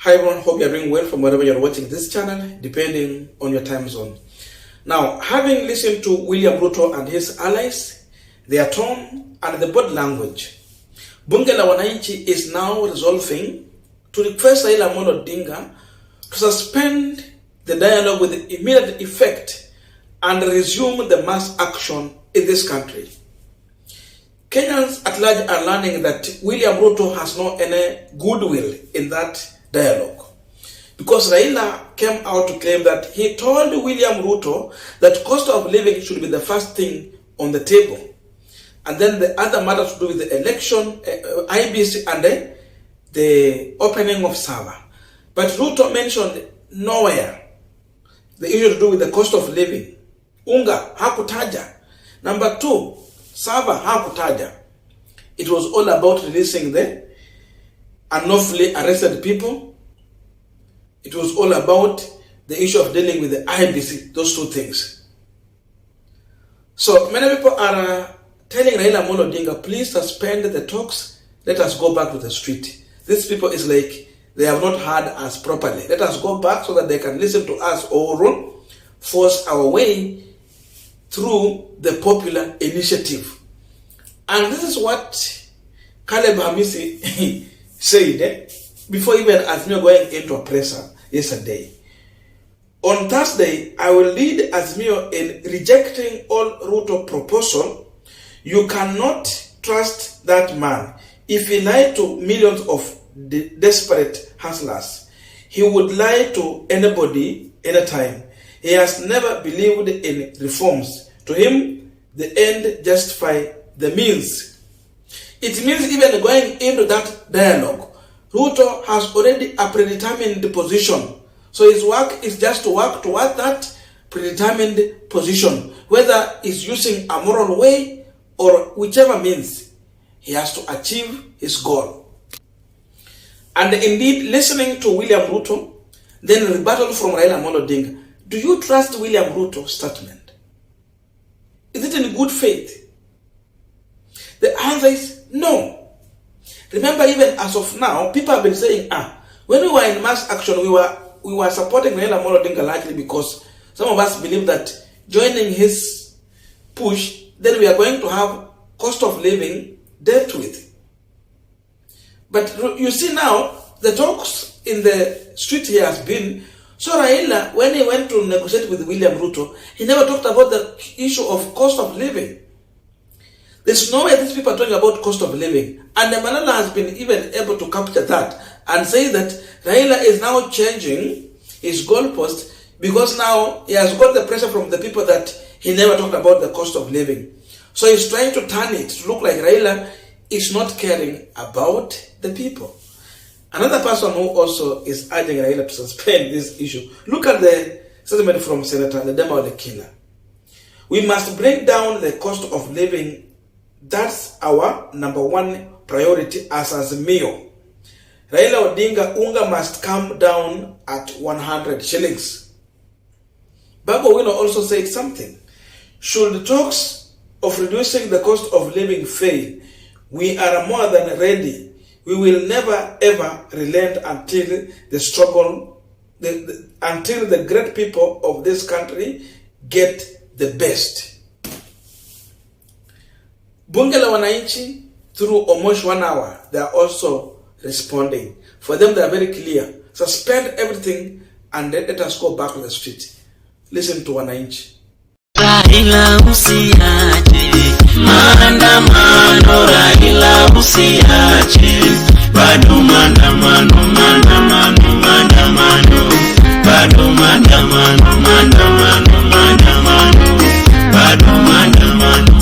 Hi everyone, hope you're doing well from wherever you're watching this channel, depending on your time zone. Now, having listened to William Ruto and his allies, their tone and the body language, Bunge la Wananchi is now resolving to request Raila Odinga to suspend the dialogue with immediate effect and resume the mass action in this country. Kenyans at large are learning that William Ruto has no any goodwill in that dialogue, because Raila came out to claim that he told William Ruto that cost of living should be the first thing on the table, and then the other matters to do with the election, IBC, and the opening of Sava. But Ruto mentioned nowhere the issue to do with the cost of living. Unga hakutaja. Number two, Sava hakutaja. It was all about releasing the unlawfully arrested people. It was all about the issue of dealing with the IBC, those two things. So many people are telling Raila Odinga, please suspend the talks, let us go back to the street. These people is like, they have not heard us properly. Let us go back so that they can listen to us or force our way through the popular initiative. And this is what Caleb Hamisi said before even Azimio going into a presser yesterday. On Thursday, I will lead Azimio in rejecting all Ruto proposal. You cannot trust that man. If he lied to millions of desperate hustlers, he would lie to anybody, anytime. He has never believed in reforms. To him, the end justify the means. It means even going into that dialogue, Ruto has already a predetermined position. So his work is just to work toward that predetermined position, whether he's using a moral way or whichever means, he has to achieve his goal. And indeed, listening to William Ruto, then rebuttal from Raila Odinga, do you trust William Ruto's statement? Is it in good faith? The answer is no. Remember, even as of now, people have been saying, when we were in mass action, we were supporting Raila Odinga largely because some of us believe that joining his push, then we are going to have cost of living dealt with. But you see now, the talks in the street here has been, so Raila, when he went to negotiate with William Ruto, he never talked about the issue of cost of living. There's no way these people are talking about cost of living. And the Malala has been even able to capture that and say that Raila is now changing his goalpost because now he has got the pressure from the people that he never talked about the cost of living. So he's trying to turn it to look like Raila is not caring about the people. Another person who also is urging Raila to suspend this issue. Look at the statement from Senator Ledema Olekina. We must bring down the cost of living. That's our number one priority as Azimio. Raila Odinga, unga must come down at 100 shillings. Babu Wino also said something. Should the talks of reducing the cost of living fail, we are more than ready. We will never ever relent until the struggle, until the great people of this country get the best. Bunge la Wananchi, through almost 1 hour, they are also responding. For them, they are very clear. Suspend everything and let us go back to the street. Listen to Wananchi. Raila usiache maandamano, Raila usiache bado maandamano, maandamano, maandamano, bado maandamano, maandamano, maandamano, bado maandamano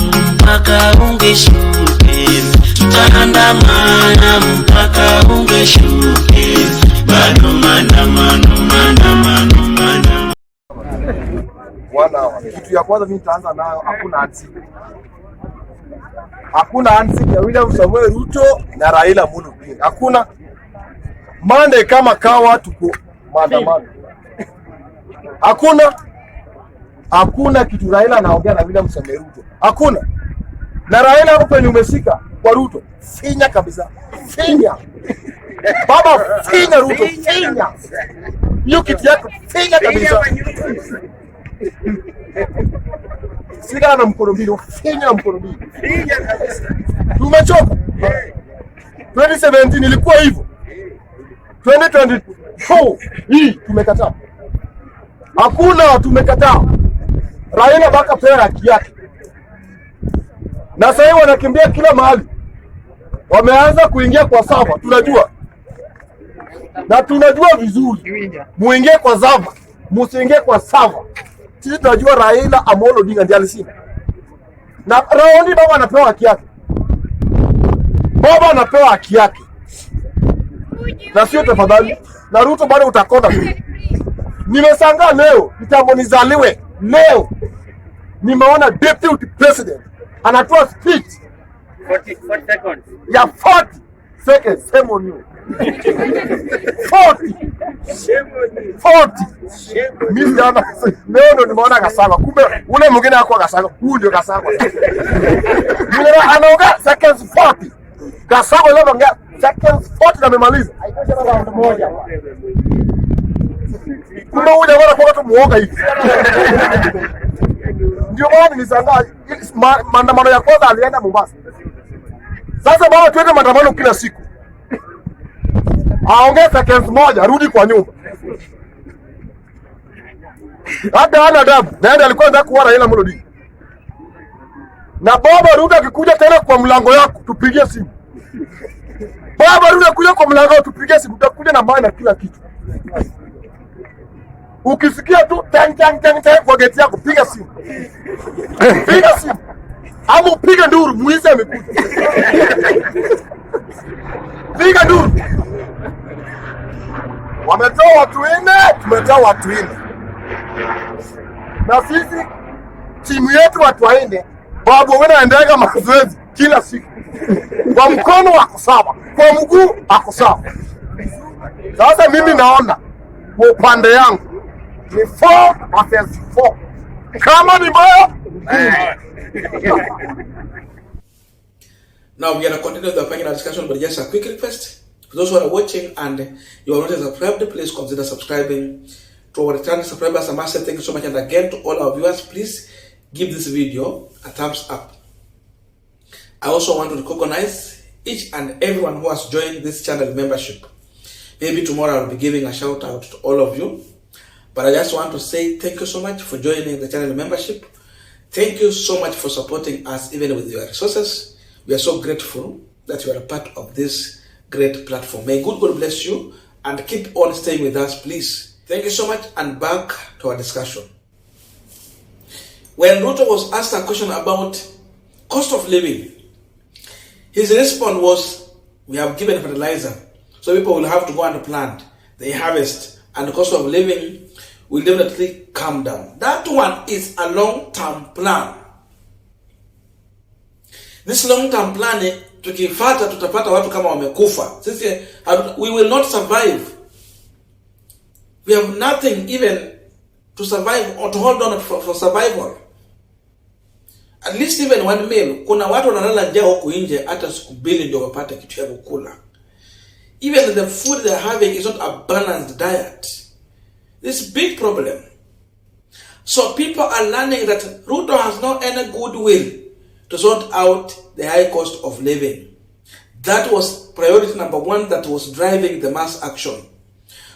mpaka ungeshuke, tutaandamana mpaka ungeshuke, bado maandamano, maandamano, maandamano. 1 hour. Kitu ya kwanza mimi nitaanza nayo, hakuna handshake. Hakuna handshake ya William Samuel Ruto na Raila Odinga. Hakuna. Monday kama kawa tuko maandamano. Hakuna kitu Raila anaongea na William Samuel Ruto. Hakuna. Na Raila hapo penye umeshika kwa Ruto. Finya kabisa. Finya. Baba, finya Ruto, finya. Hiyo kiti yako finya kabisa. Sika na mkono mbili, finya mkono mbili. Tumechoka. 2017 ilikuwa hivyo. 2022 hii tumekataa. Hakuna, tumekataa. Raila baka pewa haki yake. Na sasa hivi wanakimbia kila mahali. Wameanza kuingia kwa sava, tunajua. Na tunajua vizuri. Muingie kwa sava, musiingie kwa sava. Sisi tunajua Raila Amolo Odinga ndiye alisema. Na raundi baba anapewa haki yake. Baba anapewa haki yake. Na sio tafadhali. Na Ruto bado utakonda tu. Nimeshangaa leo, kitambo nizaliwe leo. Nimeona deputy president anatoa speech 40 seconds. ya 40 seconds. Shame on you. 40. Mimi jana leo ndo nimeona Gachagua. Kumbe ule mwingine hakuwa Gachagua. Huyu ndio Gachagua. Yule anaongea seconds 40. Gachagua leo anaongea seconds 40 na amemaliza. Haitosha round moja. Kumbe huyu ndio anakuwa tu muoga hivi. Ndio maana nilishangaa maandamano ya kwanza alienda Mombasa. Sasa baba tuende maandamano kila siku. Aongee seconds moja, rudi kwa nyumba. Hata hana adabu. Naenda alikuwa anataka kuwa Raila Amolo Odinga. Na baba Ruto akikuja tena kwa mlango yako tupigie simu. Baba Ruto akikuja kwa mlango yako tupigie simu, tutakuja na maana kila kitu. Ukisikia tu tang kwa geti yako piga simu. Piga simu. Ama upige nduru, mwizi amekuja. Piga nduru. Wametoa watu 4, tumetoa watu 4. Na sisi timu yetu watu 4, babu wewe anaendelea mazoezi kila siku. Kwa mkono wako sawa, kwa mguu wako sawa. Sasa mimi naona kwa upande yangu ni 4 versus 4. Kama ni mbaya. Now we are going to continue the panel discussion, but just a quick request. For those who are watching and you are not subscribed, please consider subscribing. To our returning subscribers, I must say thank you so much. And again, to all our viewers, please give this video a thumbs up. I also want to recognize each and everyone who has joined this channel membership. Maybe tomorrow I'll be giving a shout out to all of you. But I just want to say thank you so much for joining the channel membership. Thank you so much for supporting us even with your resources. We are so grateful that you are a part of this great platform. May God bless you and keep on staying with us, please. Thank you so much, and back to our discussion. When Ruto was asked a question about cost of living, his response was, we have given fertilizer, so people will have to go and plant, they harvest, and the cost of living will definitely come down. That one is a long-term plan. This long-term plan, tukifuata tutapata watu kama wamekufa. Sisi we will not survive. We have nothing even to survive or to hold on for survival. At least even 1 meal. Kuna watu wanalala njaa huko nje hata siku 2 ndio wapate kitu ya kukula. Even the food they are having is not a balanced diet. This is a big problem. So people are learning that Ruto has not any goodwill to sort out the high cost of living. That was priority number 1 that was driving the mass action.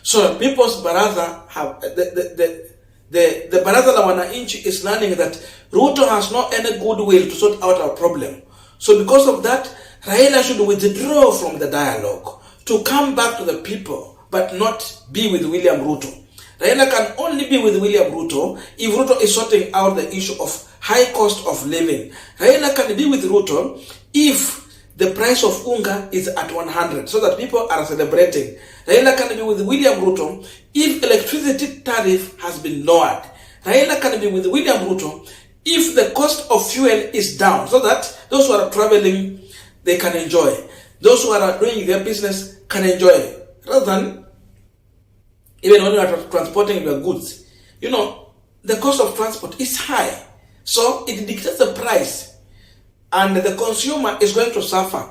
So people's baraza have the baraza la wananchi is learning that Ruto has not any goodwill to sort out our problem. So because of that, Raila should withdraw from the dialogue to come back to the people, but not be with William Ruto. Raila can only be with William Ruto if Ruto is sorting out the issue of high cost of living. Raila can be with Ruto if the price of unga is at 100, so that people are celebrating. Raila can be with William Ruto if electricity tariff has been lowered. Raila can be with William Ruto if the cost of fuel is down, so that those who are traveling, they can enjoy. Those who are doing their business can enjoy. Rather than, even when you are transporting your goods, you know, the cost of transport is high. So it dictates the price. And the consumer is going to suffer.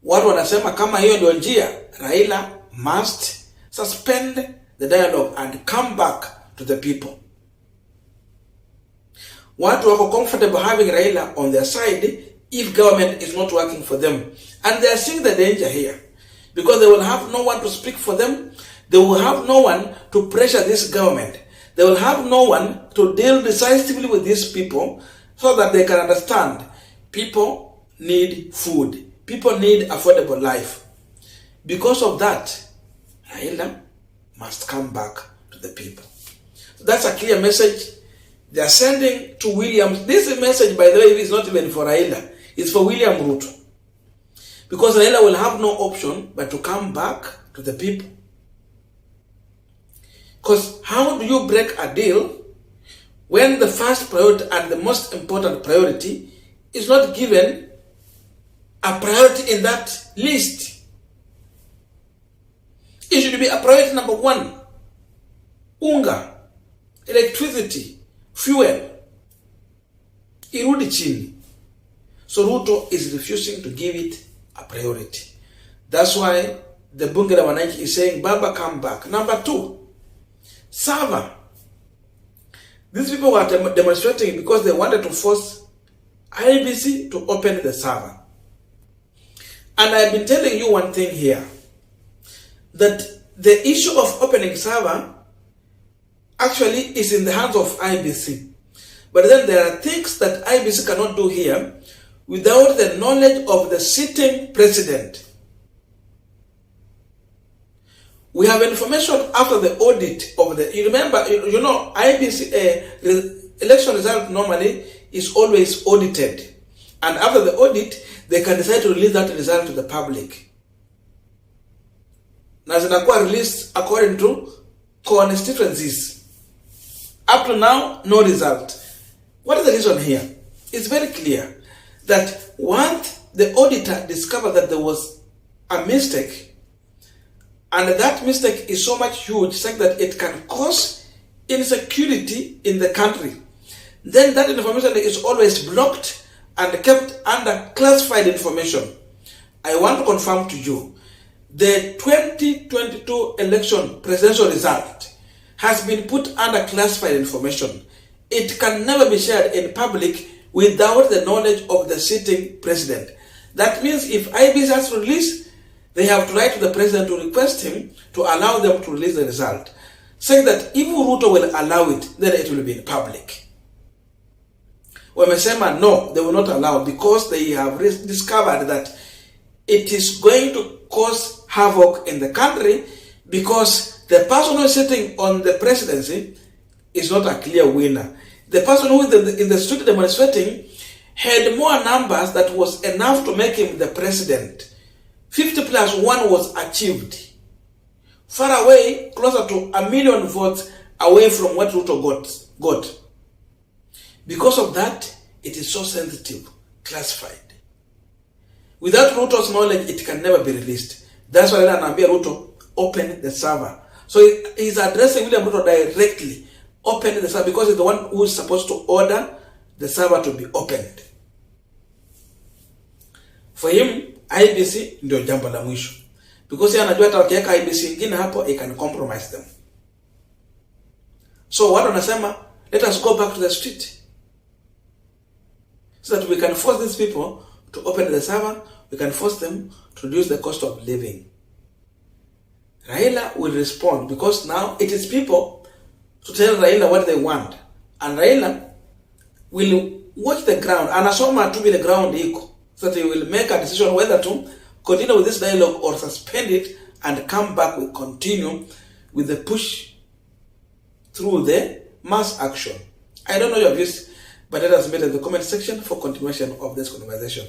watu wanasema kama hiyo ndio njia, Raila must suspend the dialogue and come back to the people. Watu wako comfortable having Raila on their side if government is not working for them. And they are seeing the danger here. Because they will have no one to speak for them. They will have no one to pressure this government. They will have no one to deal decisively with these people so that they can understand people need food. People need affordable life. Because of that, Raila must come back to the people. So that's a clear message they are sending to William. This message, by the way, is not even for Raila. It's for William Ruto. Because Raila will have no option but to come back to the people. Because how do you break a deal when the first priority and the most important priority is not given a priority in that list? It should be a priority number one. Unga, electricity, fuel. Irudi chini. So Ruto is refusing to give it a priority. That's why the Bunge la Wananchi is saying, Baba, come back. Number two, server. These people were demonstrating because they wanted to force IBC to open the server. And I've been telling you one thing here, that the issue of opening server actually is in the hands of IBC. But then there are things that IBC cannot do here without the knowledge of the sitting president. We have information after the audit of the, you remember, you know, IBC election result normally is always audited. And after the audit, they can decide to release that result to the public. Na zinakuwa released according to constituencies. Up to now, no result. What is the reason here? It's very clear that once the auditor discovered that there was a mistake, and that mistake is so much huge, saying that it can cause insecurity in the country, then that information is always blocked and kept under classified information. I want to confirm to you, the 2022 election presidential result has been put under classified information. It can never be shared in public without the knowledge of the sitting president. That means if IBC has to release, they have to write to the president to request him to allow them to release the result, saying that if Ruto will allow it, then it will be in public. Wamesema no, they will not allow, because they have discovered that it is going to cause havoc in the country, because the person who is sitting on the presidency is not a clear winner. The person who is in the street demonstrating had more numbers that was enough to make him the president. 50 plus 1 was achieved. Far away, closer to 1 million votes away from what Ruto got. Because of that, it is so sensitive, classified. Without Ruto's knowledge, it can never be released. That's why Anambia Ruto open the server. So he's addressing William Ruto directly. Open the server, because he's the one who is supposed to order the server to be opened. For him, IBC ndio jambo la mwisho. Because yeye anajua hata wakiweka IBC ingine hapo, it can compromise them. So watu wanasema, let us go back to the street, so that we can force these people to open the server. We can force them to reduce the cost of living. Raila will respond, because now it is people to tell Raila what they want. And Raila will watch the ground. Anasoma to be the ground iko, so that he will make a decision whether to continue with this dialogue or suspend it and come back with continue with the push through the mass action. I don't know your views, but let us meet in the comment section for continuation of this conversation.